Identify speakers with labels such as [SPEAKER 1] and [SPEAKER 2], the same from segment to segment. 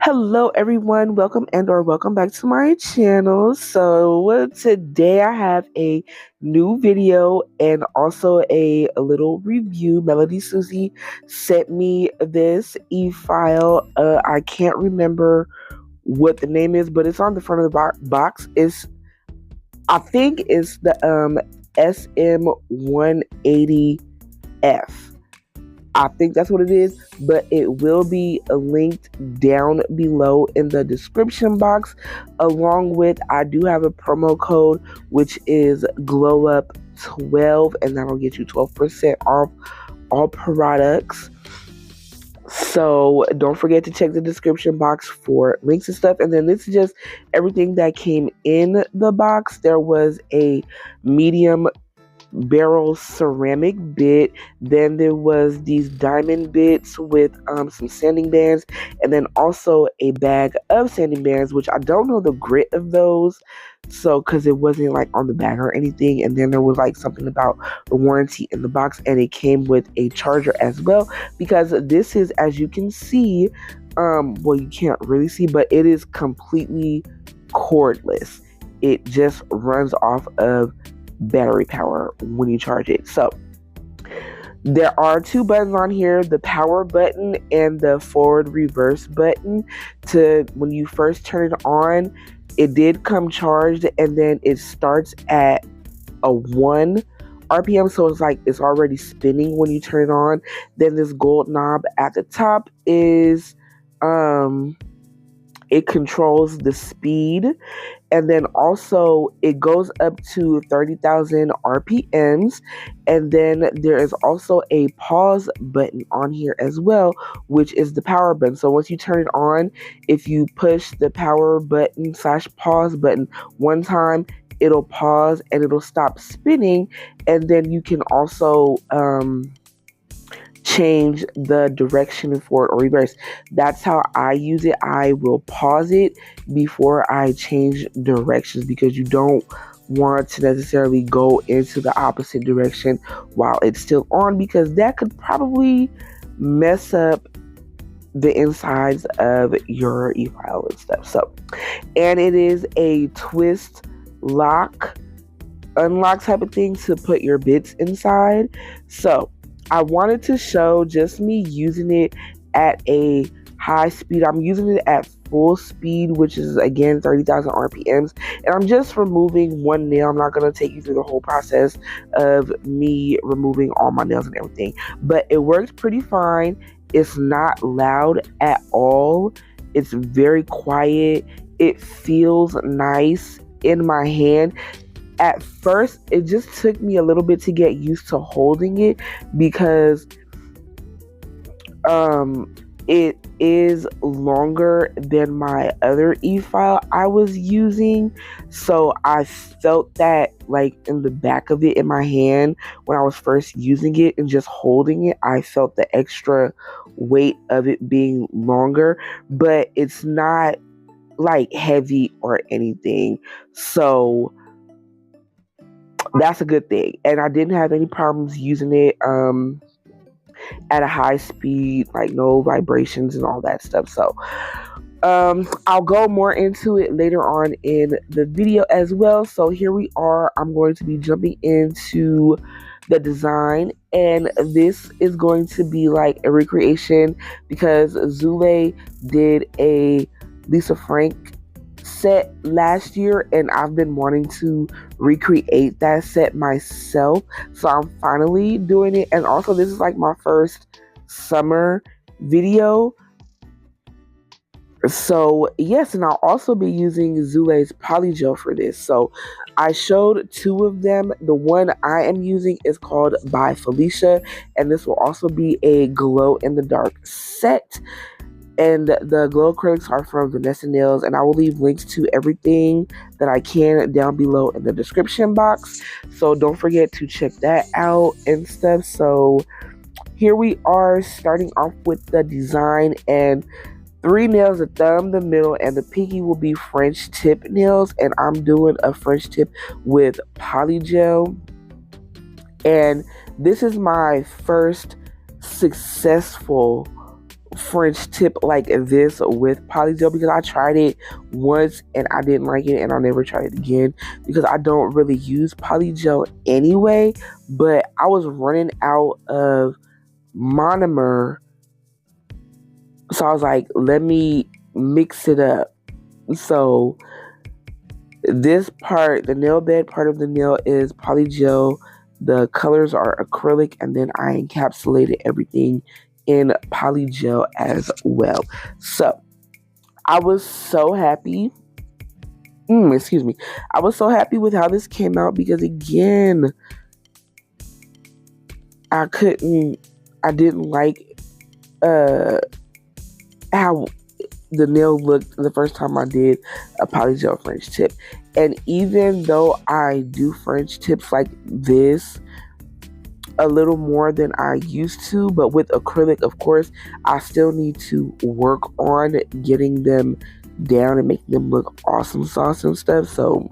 [SPEAKER 1] Hello everyone, welcome or welcome back to my channel. So today I have a new video and also a little review. MelodySusie sent me this e-file. I can't remember what the name is, but it's on the front of the box. I think it's the SM180F. I think that's what it is, but it will be linked down below in the description box. Along with, I do have a promo code, which is GlowUp12, and that'll get you 12% off all products. So don't forget to check the description box for links and stuff. And then this is just everything that came in the box. There was a medium barrel ceramic bit, then there was these diamond bits with some sanding bands, and then also a bag of sanding bands, which I don't know the grit of those, so because it wasn't like on the bag or anything. And then there was like something about the warranty in the box, and it came with a charger as well, because this is, as you can see, well, you can't really see, but it is completely cordless. It just runs off of battery power when you charge it. So there are two buttons on here, the power button and the forward reverse button. To when you first turn it on, it did come charged, and then it starts at a 1 RPM, so it's like it's already spinning when you turn it on. Then this gold knob at the top is it controls the speed, and then also it goes up to 30,000 RPMs. And then there is also a pause button on here as well, which is the power button. So once you turn it on, if you push the power button / pause button one time, it'll pause and it'll stop spinning. And then you can also change the direction forward or reverse. That's how I use it. I will pause it before I change directions, because you don't want to necessarily go into the opposite direction while it's still on, because that could probably mess up the insides of your e-file and stuff. So, and it is a twist lock unlock type of thing to put your bits inside. So I wanted to show just me using it at a high speed. I'm using it at full speed, which is again 30,000 RPMs, and I'm just removing one nail. I'm not going to take you through the whole process of me removing all my nails and everything, but it works pretty fine. It's not loud at all. It's very quiet. It feels nice in my hand. At first, it just took me a little bit to get used to holding it, because it is longer than my other e-file I was using. So I felt that like in the back of it in my hand when I was first using it, and just holding it, I felt the extra weight of it being longer, but it's not like heavy or anything. So that's a good thing. And I didn't have any problems using it at a high speed, like no vibrations and all that stuff. So I'll go more into it later on in the video as well. So here we are. I'm going to be jumping into the design, and this is going to be like a recreation, because Zule did a Lisa Frank set last year, and I've been wanting to recreate that set myself, so I'm finally doing it. And also, this is like my first summer video, so yes. And I'll also be using Zule's Polygel for this. So I showed two of them. The one I am using is called by Felicia, and this will also be a glow in the dark set. And the glow acrylics are from Vanessa Nails, and I will leave links to everything that I can down below in the description box. So don't forget to check that out and stuff. So here we are starting off with the design, and 3 nails, the thumb, the middle, and the pinky will be French tip nails. And I'm doing a French tip with Polygel. And this is my first successful French tip like this with Polygel, because I tried it once and I didn't like it, and I'll never try it again because I don't really use Polygel anyway. But I was running out of Monomer, so I was like, let me mix it up. So this part, the nail bed part of the nail, is Polygel. The colors are acrylic, and then I encapsulated everything in Polygel as well. So I was so happy. Excuse me. I was so happy with how this came out because, again, I didn't like how the nail looked the first time I did a Polygel French tip. And even though I do French tips like this a little more than I used to, but with acrylic, of course, I still need to work on getting them down and making them look awesome sauce and stuff. So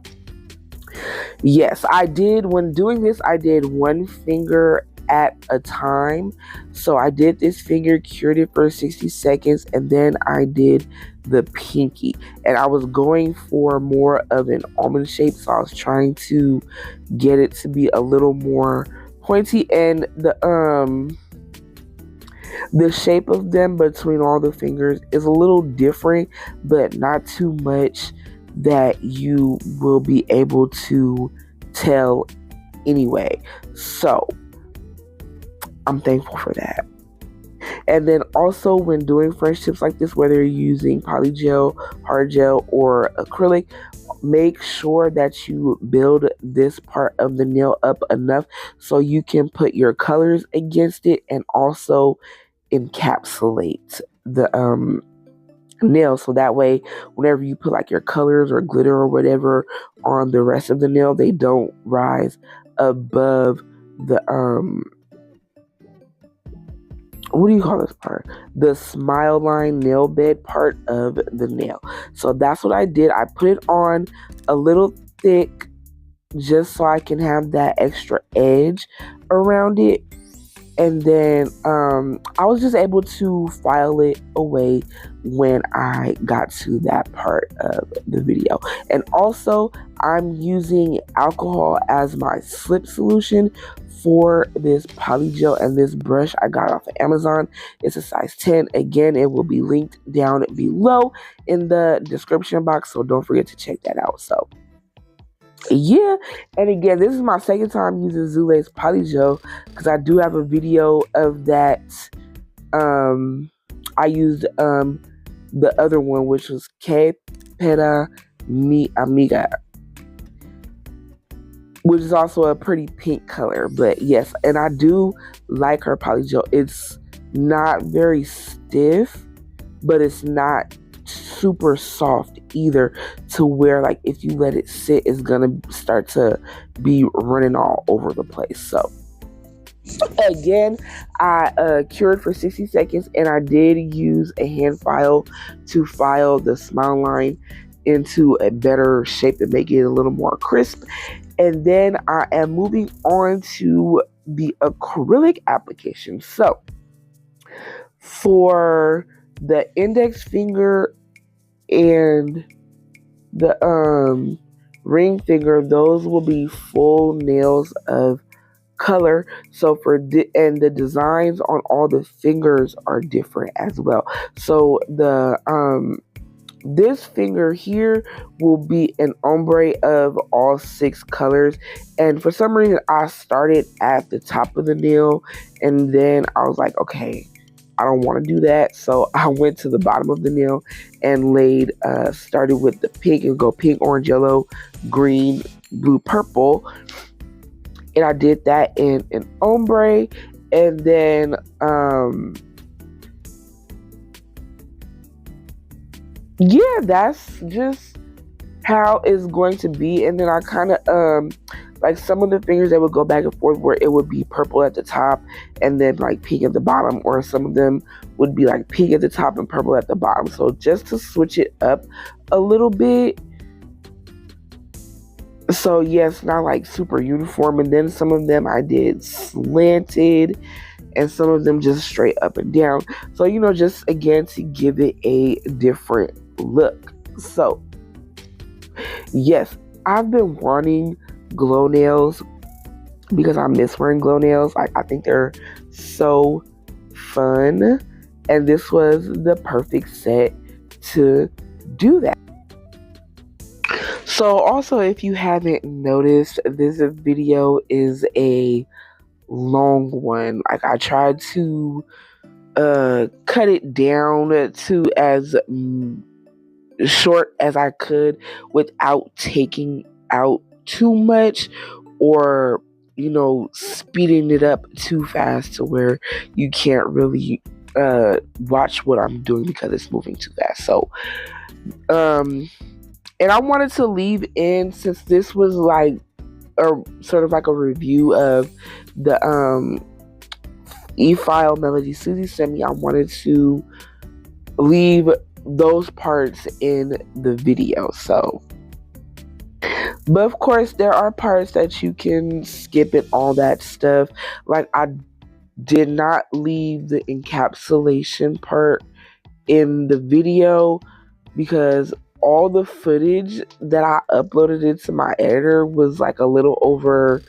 [SPEAKER 1] yes, when doing this, I did one finger at a time. So I did this finger, cured it for 60 seconds, and then I did the pinky. And I was going for more of an almond shape, so I was trying to get it to be a little more pointy, and the shape of them between all the fingers is a little different, but not too much that you will be able to tell anyway. So I'm thankful for that. And then also, when doing French tips like this, whether you're using Polygel, hard gel, or acrylic, make sure that you build this part of the nail up enough so you can put your colors against it and also encapsulate the nail, so that way whenever you put like your colors or glitter or whatever on the rest of the nail, they don't rise above the what do you call this part? The smile line nail bed part of the nail. So that's what I did. I put it on a little thick just so I can have that extra edge around it. And then I was just able to file it away when I got to that part of the video. And also, I'm using alcohol as my slip solution for this Polygel, and this brush I got off of Amazon. It's a size 10. Again, it will be linked down below in the description box, so don't forget to check that out. So yeah, and again, this is my second time using Zule's Polygel because I do have a video of that. I used the other one, which was perra, amiga, which is also a pretty pink color. But yes, and I do like her Polygel. It's not very stiff, but it's not super soft either, to where like if you let it sit, it's gonna start to be running all over the place. So again, I cured for 60 seconds, and I did use a hand file to file the smile line into a better shape and make it a little more crisp. And then I am moving on to the acrylic application. So for the index finger and the ring finger, those will be full nails of color. So and the designs on all the fingers are different as well. So the this finger here will be an ombre of all 6 colors, and for some reason I started at the top of the nail, and then I was like, okay, I don't want to do that, so I went to the bottom of the nail and started with the pink, and go pink, orange, yellow, green, blue, purple, and I did that in an ombre. And then yeah, that's just how it's going to be. And then I kind of Like some of the fingers that would go back and forth where it would be purple at the top and then like pink at the bottom, or some of them would be like pink at the top and purple at the bottom. So just to switch it up a little bit. So yes, not like super uniform. And then some of them I did slanted and some of them just straight up and down. So, you know, just again to give it a different look. So yes, I've been wanting glow nails because I miss wearing glow nails. I think they're so fun. And this was the perfect set to do that. So also, if you haven't noticed, this video is a long one. Like I tried to cut it down to as short as I could without taking out too much or, you know, speeding it up too fast to where you can't really watch what I'm doing because it's moving too fast. So and I wanted to leave in, since this was like a sort of like a review of the e-file MelodySusie sent me, I wanted to leave those parts in the video. So, but of course there are parts that you can skip and all that stuff. Like I did not leave the encapsulation part in the video because all the footage that I uploaded into my editor was like a little over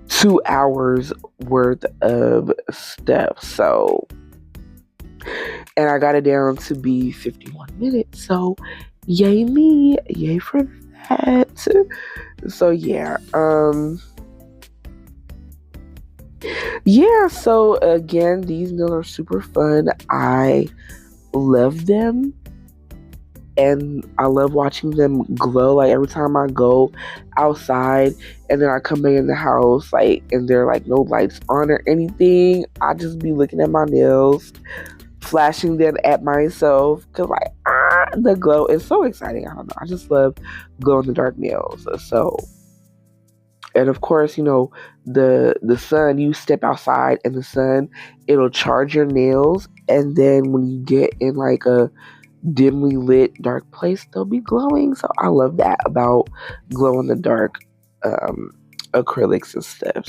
[SPEAKER 1] 2 hours worth of stuff. So, and I got it down to be 51 minutes. So, yay me, yay for that. So yeah, yeah. So again, these nails are super fun. I love them. And I love watching them glow. Like every time I go outside and then I come back in the house, like, and there are like no lights on or anything, I just be looking at my nails, flashing them at myself, cause like the glow is so exciting. I don't know. I just love glow in the dark nails. So, and of course, you know, the sun. You step outside in the sun, it'll charge your nails, and then when you get in like a dimly lit dark place, they'll be glowing. So I love that about glow in the dark acrylics and stuff.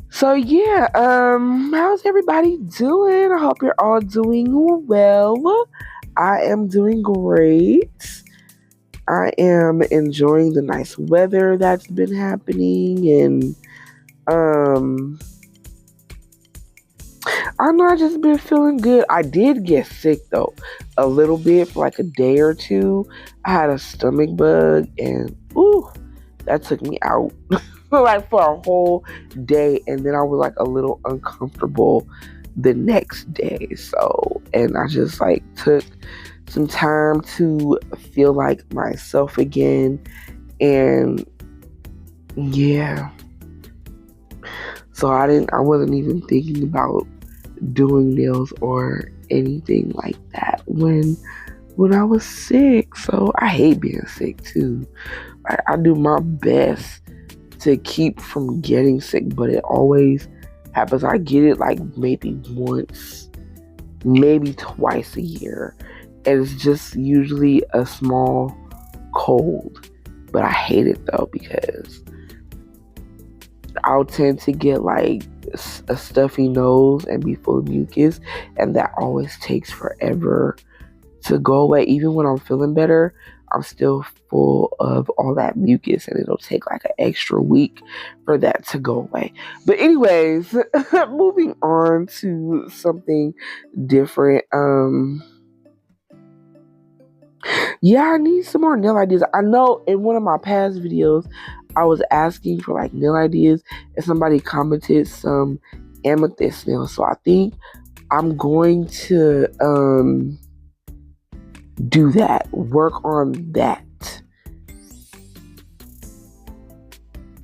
[SPEAKER 1] So yeah, how's everybody doing? I hope you're all doing well. I am doing great. I am enjoying the nice weather that's been happening, and I know, I just been feeling good. I did get sick though, a little bit for like a day or two. I had a stomach bug, and ooh, that took me out like for a whole day, and then I was like a little uncomfortable the next day. So, and I just like took some time to feel like myself again, and yeah. So I wasn't even thinking about doing nails or anything like that when I was sick. So I hate being sick too. I do my best to keep from getting sick, but it always happens. I get it like maybe once, maybe twice a year, and it's just usually a small cold. But I hate it though, because I'll tend to get like a stuffy nose and be full of mucus, and that always takes forever to go away. Even when I'm feeling better, I'm still full of all that mucus, and it'll take like an extra week for that to go away. But anyways, moving on to something different. Yeah, I need some more nail ideas. I know in one of my past videos I was asking for like nail ideas, and somebody commented some amethyst nails. So I think I'm going to do that, work on that.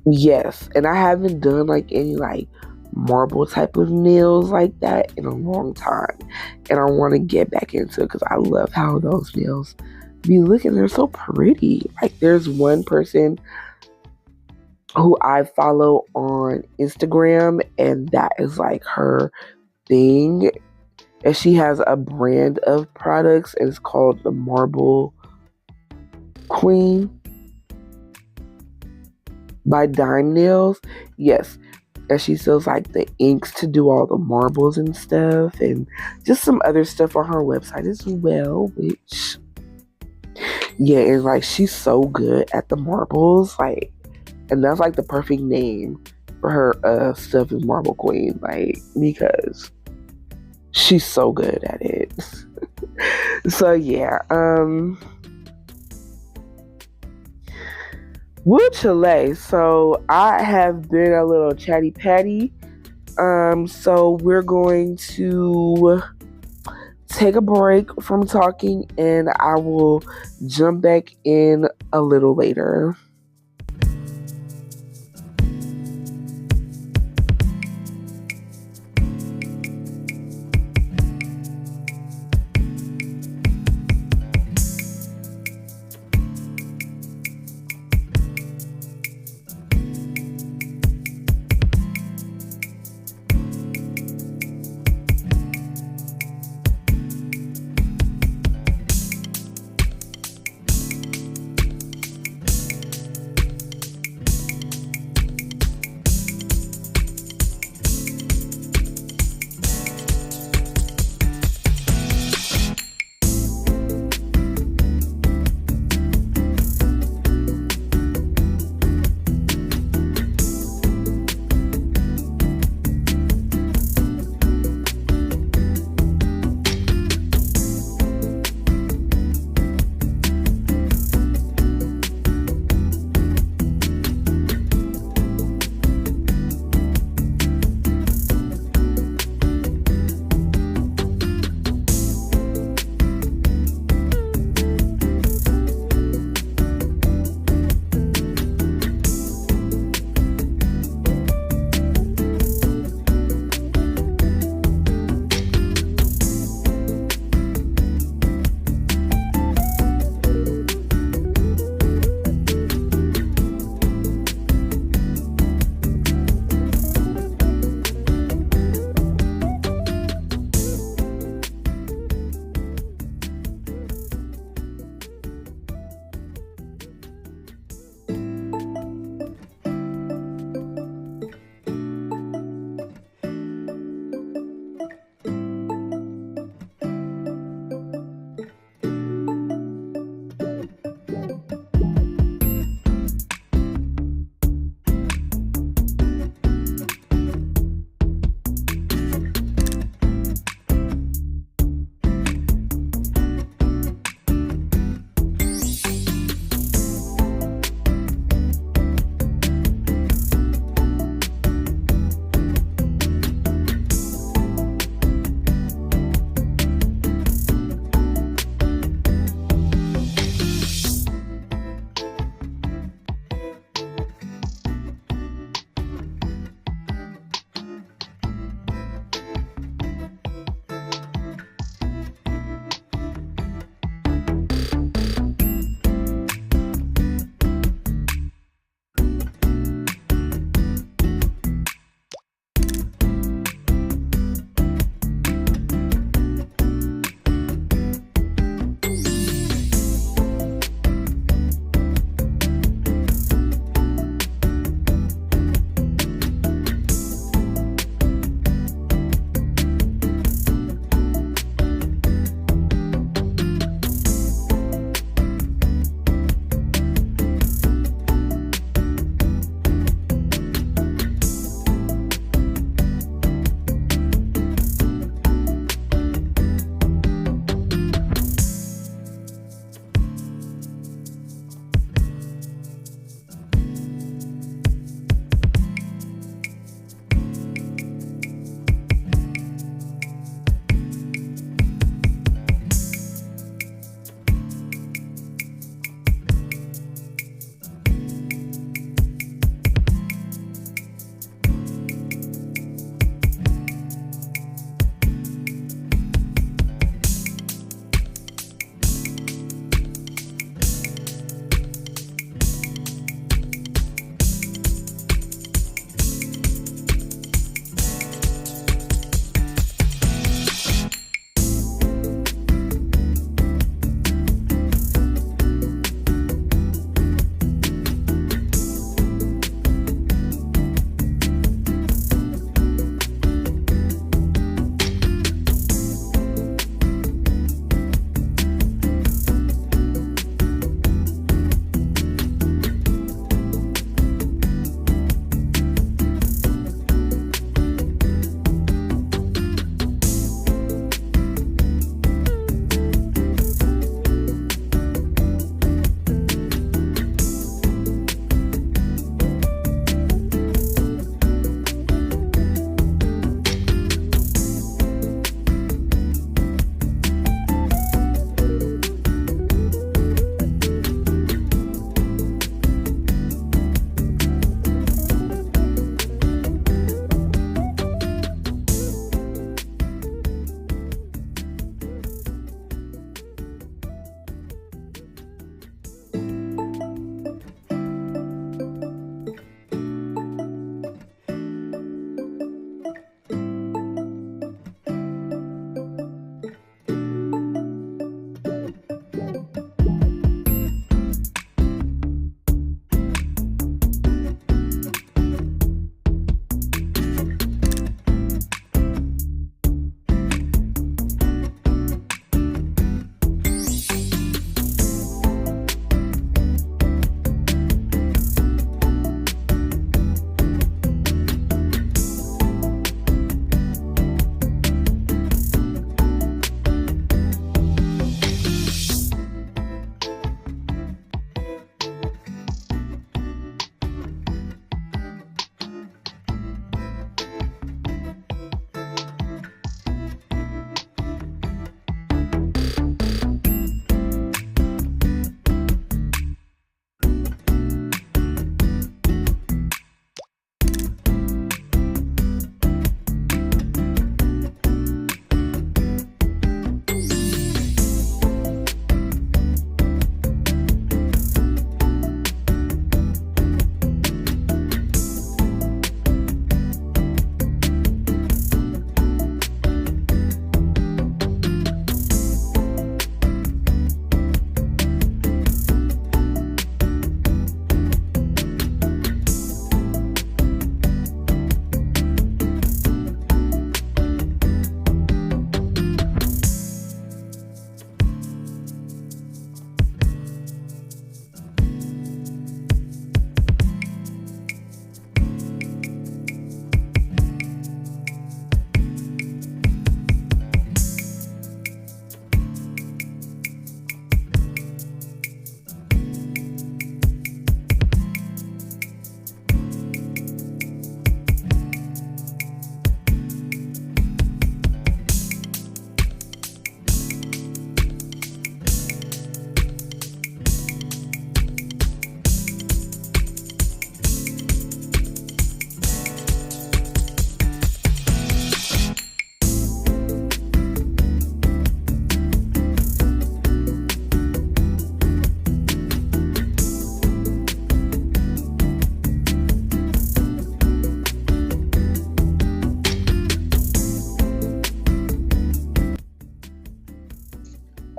[SPEAKER 1] Yes, and I haven't done like any like marble type of nails like that in a long time, and I want to get back into it because I love how those nails be looking. They're so pretty. Like, there's one person who I follow on Instagram, and that is like her thing. And she has a brand of products, and it's called the Marble Queen by Dime Nails. Yes. And she sells like the inks to do all the marbles and stuff, and just some other stuff on her website as well, which, yeah, and like she's so good at the marbles, like, and that's like the perfect name for her stuff is Marble Queen, like, because she's so good at it. So yeah, Woo Chile. So I have been a little chatty patty. So we're going to take a break from talking, and I will jump back in a little later.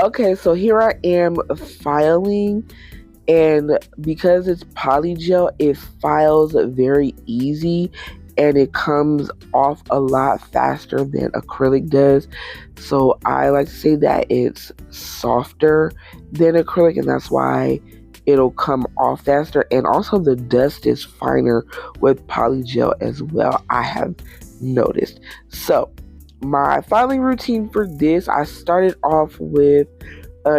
[SPEAKER 1] Okay, so here I am filing, and because it's polygel, it files very easy and it comes off a lot faster than acrylic does. So I like to say that it's softer than acrylic, and that's why it'll come off faster. And also the dust is finer with polygel as well, I have noticed. So my filing routine for this, I started off with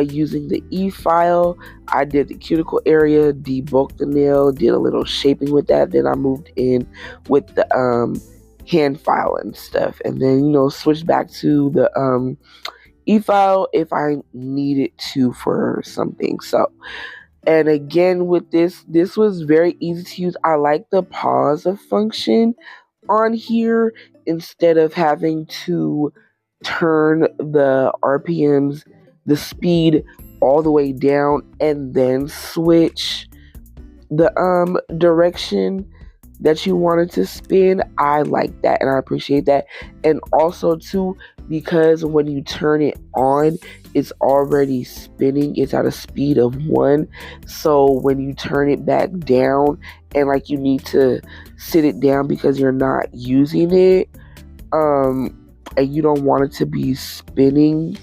[SPEAKER 1] using the e-file. I did the cuticle area, debulked the nail, did a little shaping with that. Then I moved in with the hand file and stuff, and then switched back to the e-file if I needed to for something. So, and again with this was very easy to use. I like the pause function on here instead of having to turn the RPMs, the speed all the way down and then switch the direction that you wanted to spin. I like that and I appreciate that. And also too, because when you turn it on, it's already spinning. It's at a speed of 1. So when you turn it back down and like you need to sit it down because you're not using it, and you don't want it to be spinning,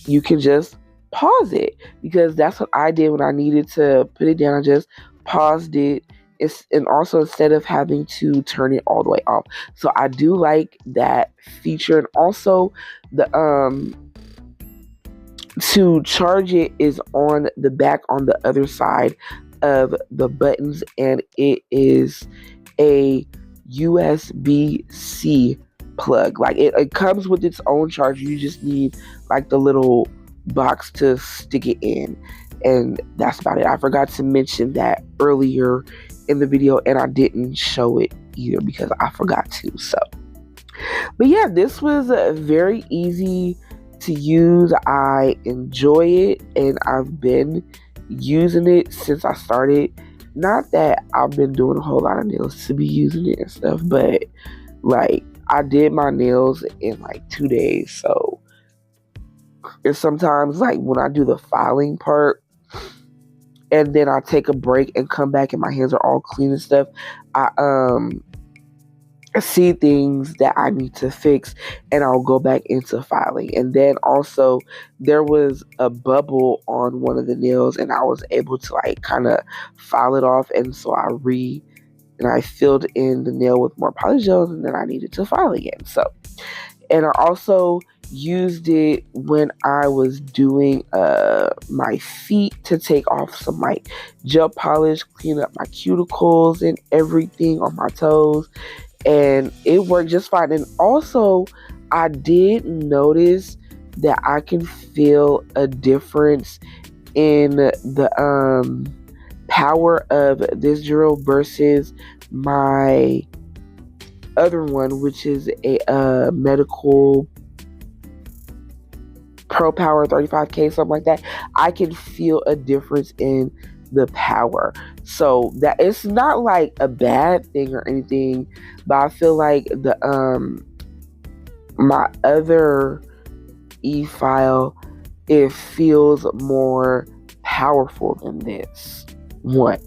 [SPEAKER 1] you can just pause it, because that's what I did when I needed to put it down. I just paused it. And also instead of having to turn it all the way off. So I do like that feature. And also the to charge it is on the back on the other side of the buttons, and it is a USB-C plug. Like it comes with its own charger. You just need like the little box to stick it in, and that's about it. I forgot to mention that earlier in the video, and I didn't show it either because I forgot to. So, but yeah, this was very easy to use. I enjoy it, and I've been using it since I started. Not that I've been doing a whole lot of nails to be using it and stuff, but like I did my nails in like 2 days. So it's sometimes like when I do the filing part and then I take a break and come back and my hands are all clean and stuff, I see things that I need to fix and I'll go back into filing. And then also there was a bubble on one of the nails and I was able to like kind of file it off, and so I filled in the nail with more polygel, and then I needed to file again. So, and I also used it when I was doing my feet to take off some like gel polish, clean up my cuticles and everything on my toes, and it worked just fine. And also I did notice that I can feel a difference in the power of this drill versus my other one, which is a medical Pro Power 35K, something like that. I can feel a difference in the power. So that it's not like a bad thing or anything, but I feel like the my other e-file, it feels more powerful than this one.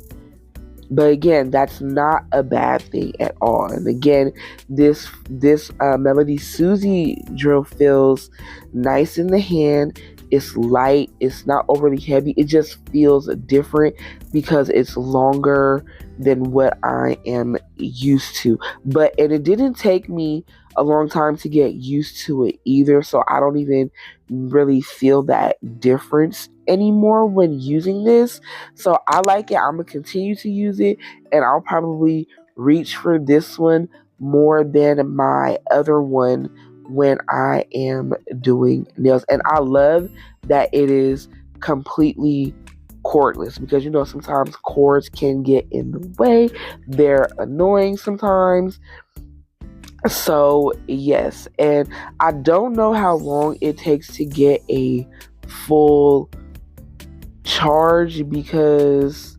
[SPEAKER 1] But again, that's not a bad thing at all. And again, this MelodySusie drill feels nice in the hand. It's light. It's not overly heavy. It just feels different because it's longer than what I am used to. And it didn't take me a long time to get used to it either. So I don't even really feel that difference anymore when using this. So I like it. I'm going to continue to use it, and I'll probably reach for this one more than my other one when I am doing nails. And I love that it is completely cordless, because sometimes cords can get in the way. They're annoying sometimes. So yes, and I don't know how long it takes to get a full charge, because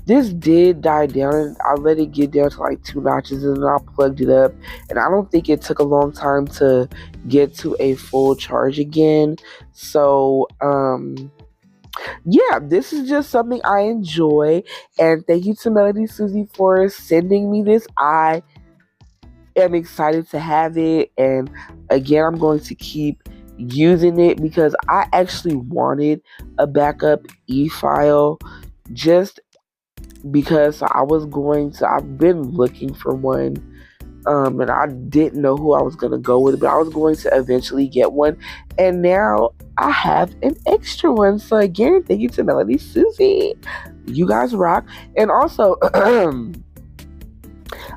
[SPEAKER 1] this did die down. I let it get down to like 2 notches and then I plugged it up. And I don't think it took a long time to get to a full charge again. So, yeah, this is just something I enjoy. And thank you to MelodySusie for sending me this. I am excited to have it. And again, I'm going to keep using it because I actually wanted a backup e-file just because I've been looking for one, and I didn't know who I was going to go with, but I was going to eventually get one, and now I have an extra one. So again, thank you to MelodySusie. You guys rock. And also,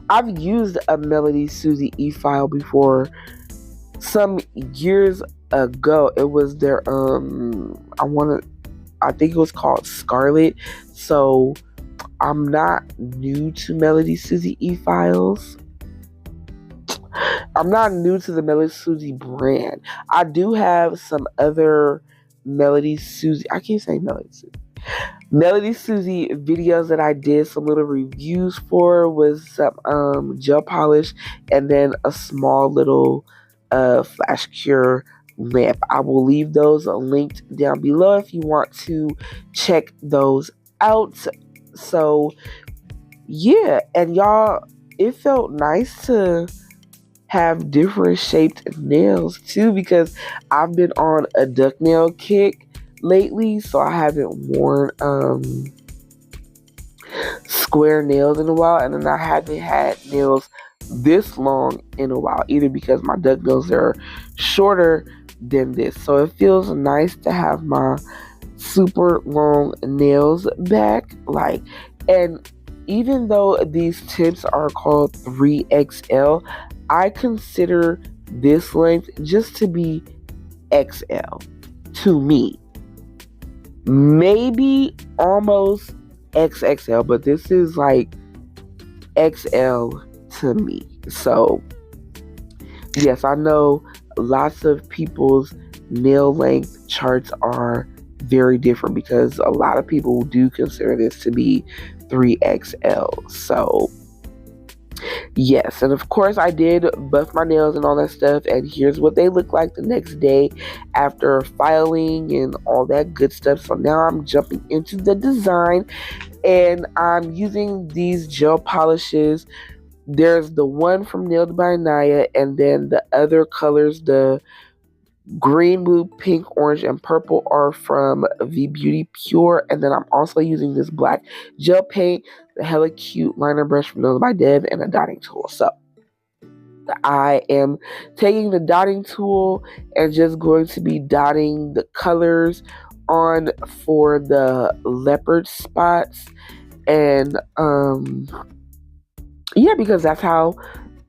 [SPEAKER 1] I've used a MelodySusie e-file before some years ago. It was their, I think it was called Scarlet. So I'm not new to MelodySusie e-files. I'm not new to the MelodySusie brand. I do have some other MelodySusie. I can't say MelodySusie. MelodySusie videos that I did some little reviews for was some gel polish and then a small little flash cure lamp. I will leave those linked down below if you want to check those out. So yeah, and y'all, it felt nice to have different shaped nails too, because I've been on a duck nail kick lately, so I haven't worn square nails in a while, and then I haven't had nails this long in a while either, because my duck nails are shorter than this. So it feels nice to have my super long nails back. Like, and even though these tips are called 3XL, I consider this length just to be XL to me. Maybe almost XXL, but this is like XL to me. So yes, I know lots of people's nail length charts are very different, because a lot of people do consider this to be 3XL. So yes, and of course I did buff my nails and all that stuff, and here's what they look like the next day after filing and all that good stuff. So now I'm jumping into the design, and I'm using these gel polishes. There's the one from Nailed by Naya, and then the other colors, the green, blue, pink, orange, and purple, are from V Beauty Pure. And then I'm also using this black gel paint, the Hella Cute liner brush from Nailed by Deb, and a dotting tool. So I am taking the dotting tool and just going to be dotting the colors on for the leopard spots. And yeah, because that's how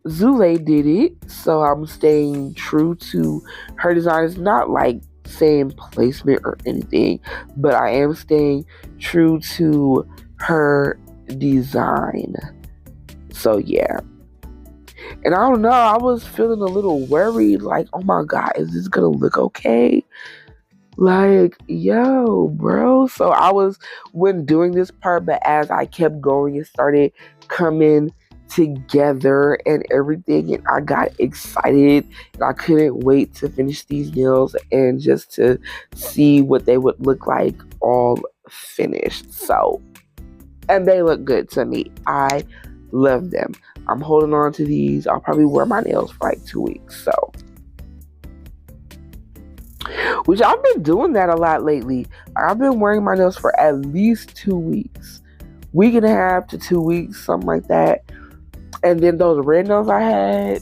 [SPEAKER 1] Zule did it. So I'm staying true to her design. It's not like same placement or anything, but I am staying true to her design. So yeah. And I don't know, I was feeling a little worried, like, oh my God, is this gonna look okay? Like, yo, bro. So I was, when doing this part, but as I kept going, it started coming together and everything, and I got excited, and I couldn't wait to finish these nails and just to see what they would look like all finished. So, and they look good to me. I love them. I'm holding on to these. I'll probably wear my nails for like 2 weeks. So, which I've been doing that a lot lately. I've been wearing my nails for at least 2 weeks, week and a half to 2 weeks, something like that. And then those red nails I had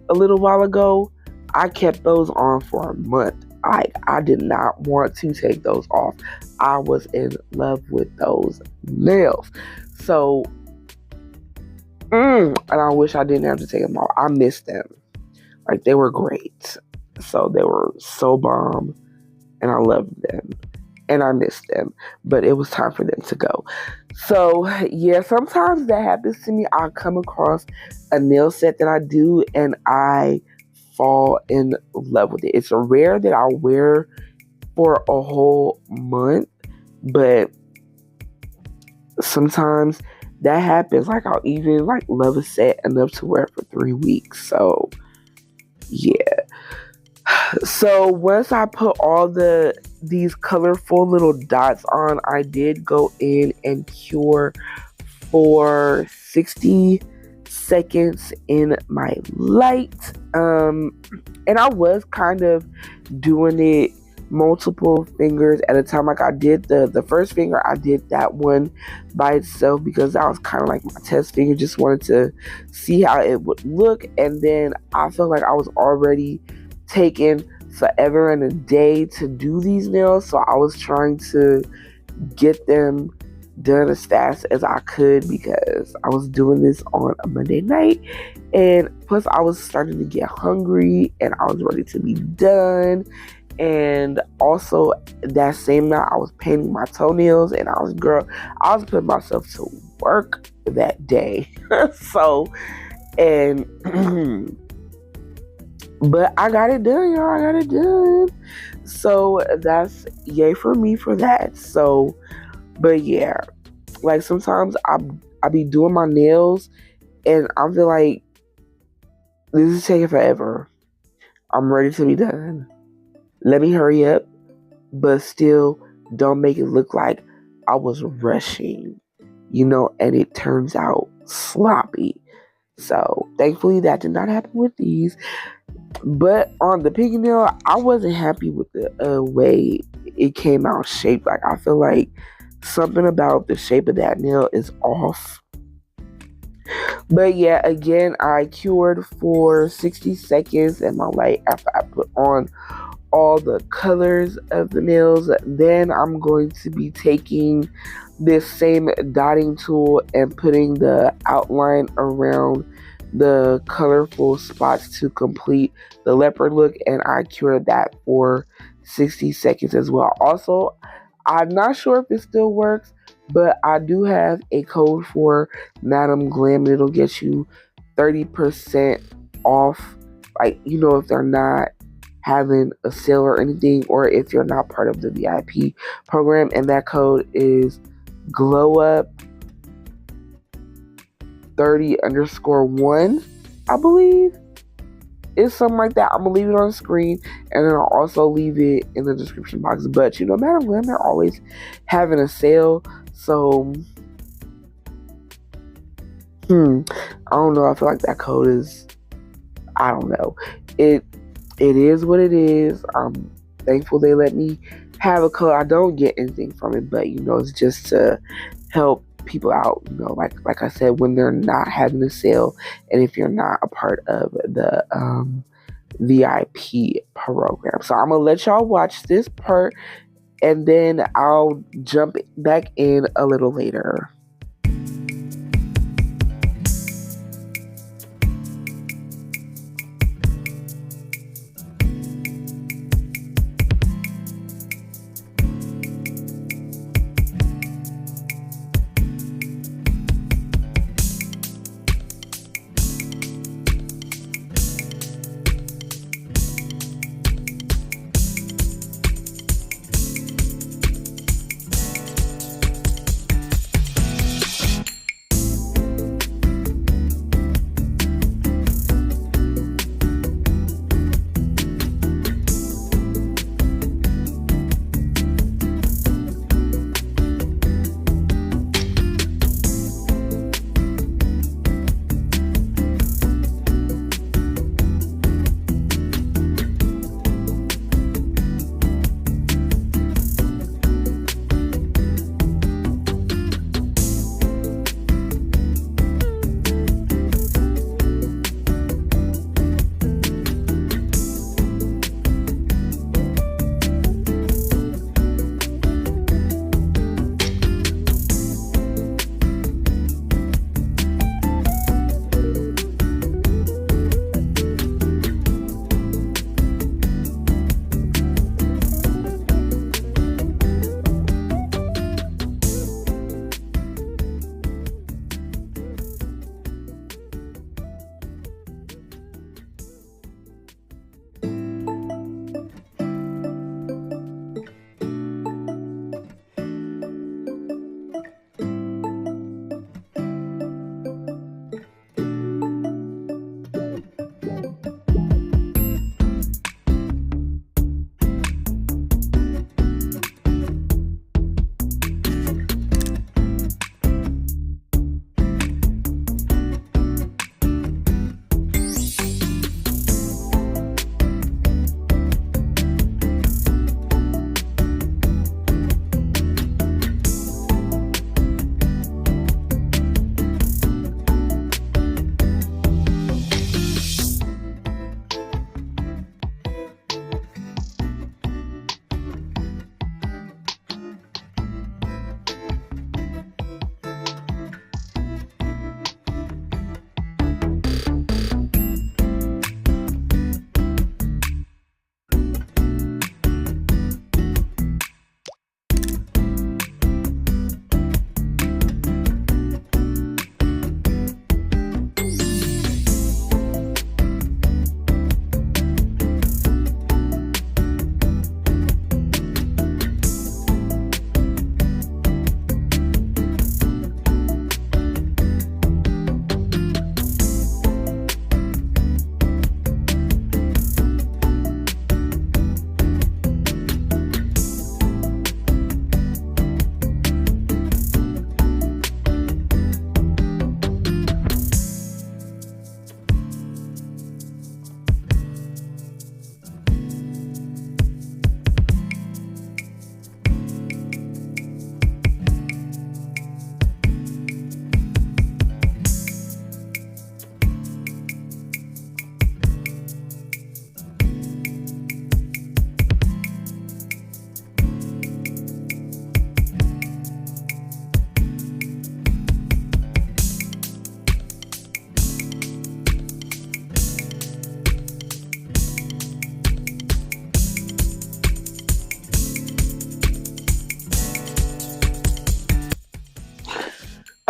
[SPEAKER 1] a little while ago, I kept those on for a month. I did not want to take those off. I was in love with those nails. So, and I wish I didn't have to take them off. I missed them. Like, they were great. So they were so bomb, and I loved them, and I missed them, but it was time for them to go. So yeah, sometimes that happens to me. I'll come across a nail set that I do, and I fall in love with it. It's a rare that I'll wear for a whole month, but sometimes that happens. Like I'll even like love a set enough to wear it for 3 weeks. So yeah. So once I put all these colorful little dots on, I did go in and cure for 60 seconds in my light. And I was kind of doing it multiple fingers at a time. Like I did the first finger, I did that one by itself because that was kind of like my test finger. Just wanted to see how it would look. And then I felt like I was already taking forever and a day to do these nails, so I was trying to get them done as fast as I could because I was doing this on a Monday night, and plus I was starting to get hungry and I was ready to be done. And also that same night I was painting my toenails, and I was putting myself to work that day. So, and but I got it done, y'all. I got it done. So that's yay for me for that. So, but yeah, like sometimes I be doing my nails and I feel like this is taking forever. I'm ready to be done. Let me hurry up, but still don't make it look like I was rushing, and it turns out sloppy. So thankfully that did not happen with these. But on the pinky nail, I wasn't happy with the way it came out shaped. Like I feel like something about the shape of that nail is off. But yeah, again, I cured for 60 seconds in my light after I put on all the colors of the nails. Then I'm going to be taking this same dotting tool and putting the outline around the colorful spots to complete the leopard look, and I cured that for 60 seconds as well. Also, I'm not sure if it still works, but I do have a code for Madam Glam. It'll get you 30% off, like, if they're not having a sale or anything, or if you're not part of the VIP program. And that code is glowup 30_1, I believe. It's something like that. I'm gonna leave it on the screen, and then I'll also leave it in the description box. But Madam Glam, they're always having a sale, so I don't know. I feel like that code is, I don't know. It is what it is. I'm thankful they let me have a code. I don't get anything from it, but it's just to help people out, like I said, when they're not having a sale, and if you're not a part of the VIP program. So I'm gonna let y'all watch this part, and then I'll jump back in a little later.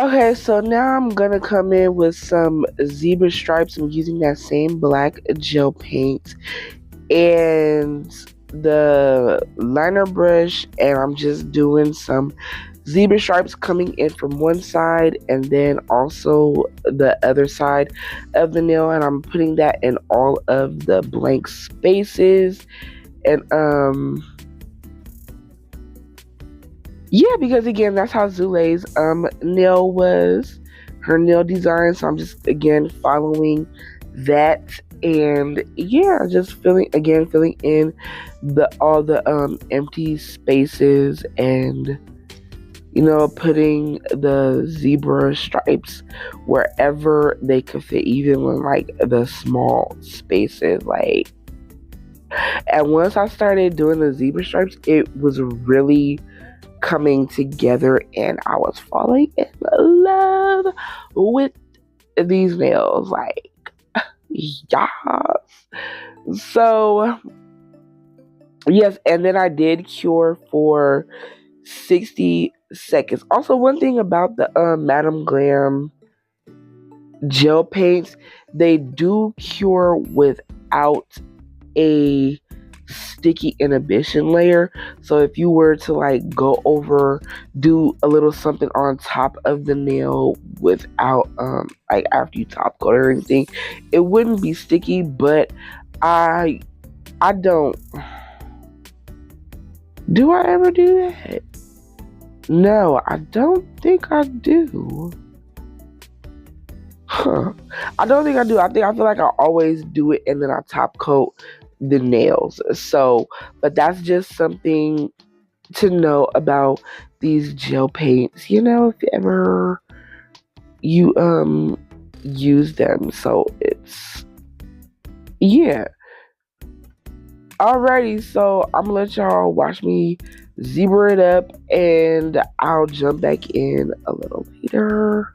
[SPEAKER 1] Okay, so now I'm gonna come in with some zebra stripes. I'm using that same black gel paint and the liner brush, and I'm just doing some zebra stripes coming in from one side and then also the other side of the nail, and I'm putting that in all of the blank spaces. And yeah, because again, that's how Zule's nail was, her nail design. So I'm just again following that, and yeah, just filling in all the empty spaces, and putting the zebra stripes wherever they could fit, even in like the small spaces. Like, and once I started doing the zebra stripes, it was really coming together, and I was falling in love with these nails. Like, yes. So yes, and then I did cure for 60 seconds. Also, one thing about the Madam Glam gel paints, they do cure without a sticky inhibition layer. So if you were to like do a little something on top of the nail without like after you top coat or anything, it wouldn't be sticky. But I don't. Do I ever do that? No, I don't think I do. I don't think I do. I feel like I always do it and then I top coat the nails. So, but that's just something to know about these gel paints, if you ever use them. So it's, yeah. Alrighty, so I'm gonna let y'all watch me zebra it up, and I'll jump back in a little later.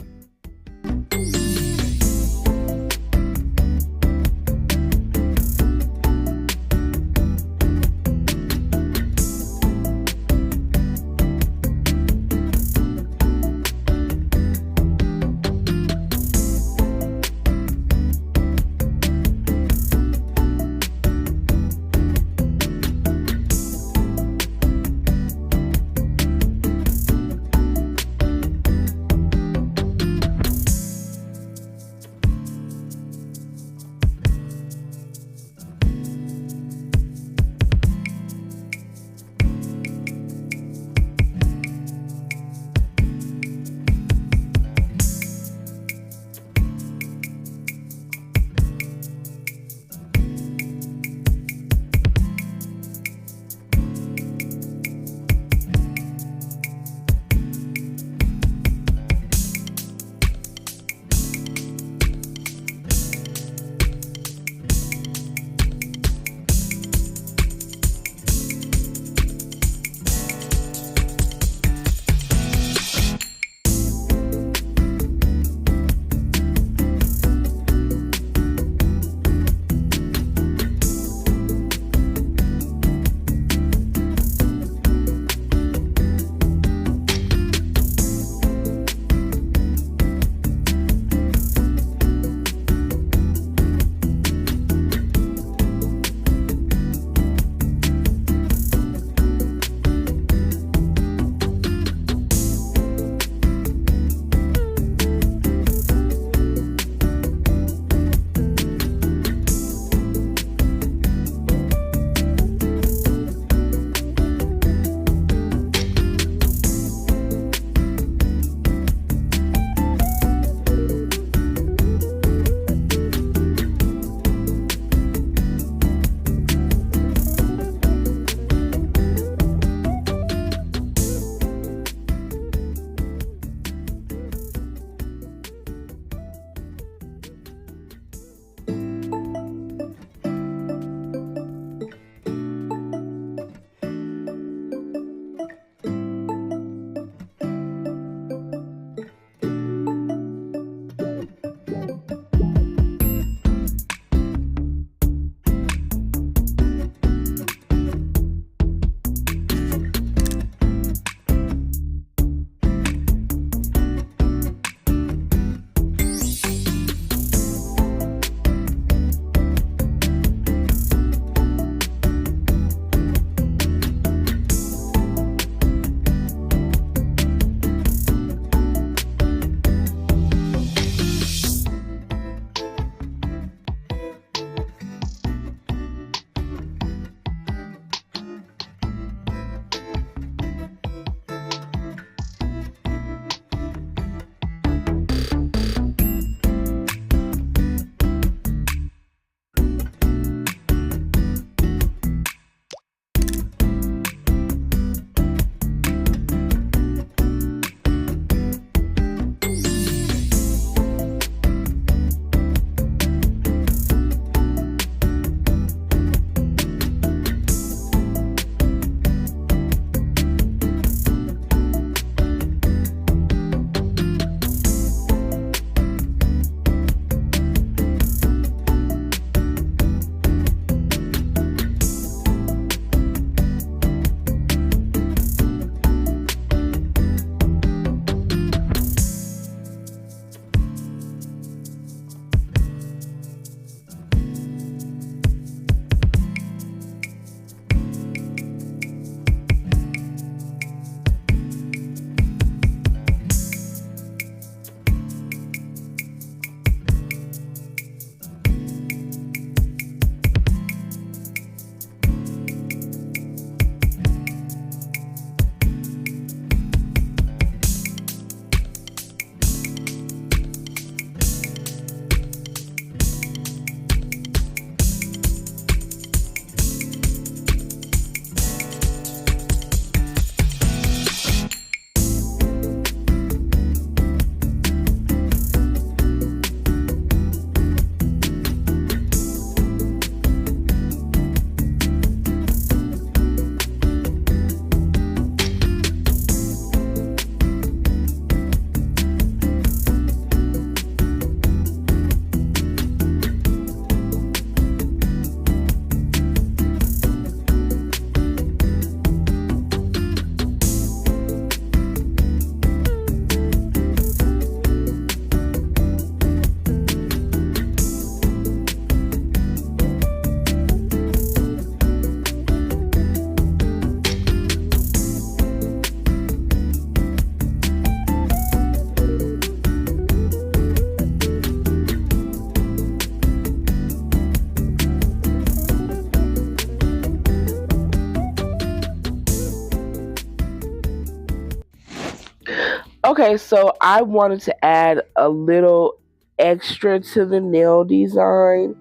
[SPEAKER 1] Okay, so I wanted to add a little extra to the nail design.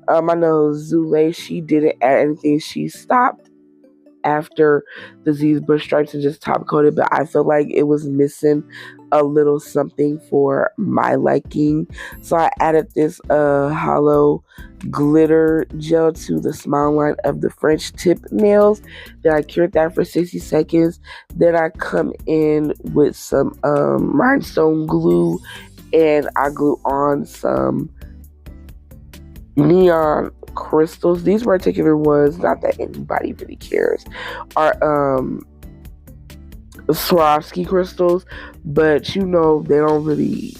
[SPEAKER 1] I know Zule, she didn't add anything. She stopped after the zebra stripes and just top coated, but I felt like it was missing a little something for my liking. So I added this Holo glitter gel to the smile line of the French tip nails. Then I cured that for 60 seconds. Then I come in with some rhinestone glue and I glue on some neon crystals. These particular ones, not that anybody really cares, are Swarovski crystals, but you know they don't really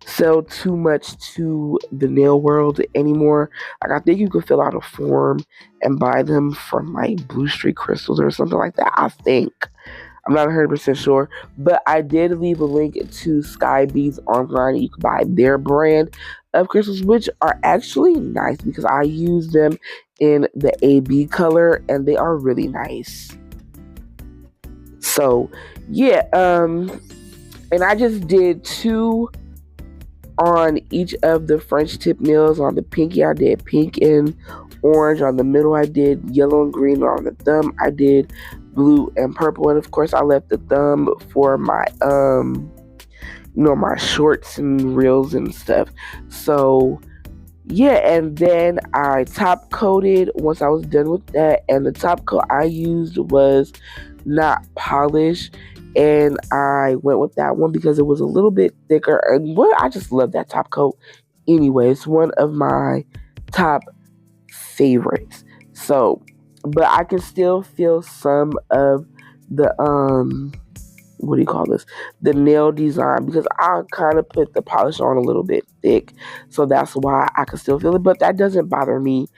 [SPEAKER 1] sell too much to the nail world anymore. Like, I think you could fill out a form and buy them from like Blue Street Crystals or something like that. I think. I'm not 100% sure, but I did leave a link to Sky Beads online. You can buy their brand of crystals, which are actually nice because I use them in the AB color and they are really nice. So yeah, and I just did 2 on each of the French tip nails. On the pinky, I did pink and orange. On the middle, I did yellow and green. On the thumb, I did blue and purple. And of course, I left the thumb for my my shorts and reels and stuff. So yeah, and then I top coated once I was done with that, and the top coat I used was not polished, and I went with that one because it was a little bit thicker, and I just love that top coat anyway. It's one of my top favorites. So, but I can still feel some of the what do you call this? The nail design, because I kind of put the polish on a little bit thick, so that's why I can still feel it. But that doesn't bother me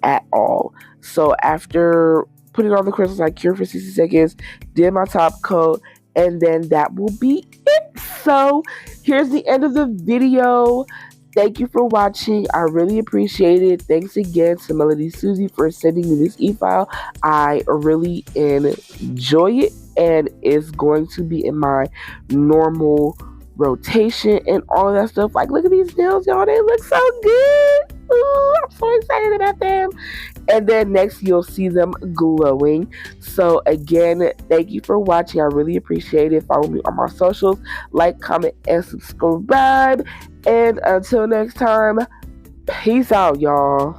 [SPEAKER 1] at all. So after putting on the crystals, I cured for 60 seconds, did my top coat, and then that will be it. So here's the end of the video. Thank you for watching. I really appreciate it. Thanks again to MelodySusie for sending me this e-file. I really enjoy it, and it's going to be in my normal rotation and all of that stuff. Like, look at these nails, y'all. They look so good. Ooh, I'm so excited about them. And then next, you'll see them glowing. So again, thank you for watching. I really appreciate it. Follow me on my socials. Like, comment, and subscribe. And until next time, peace out, y'all.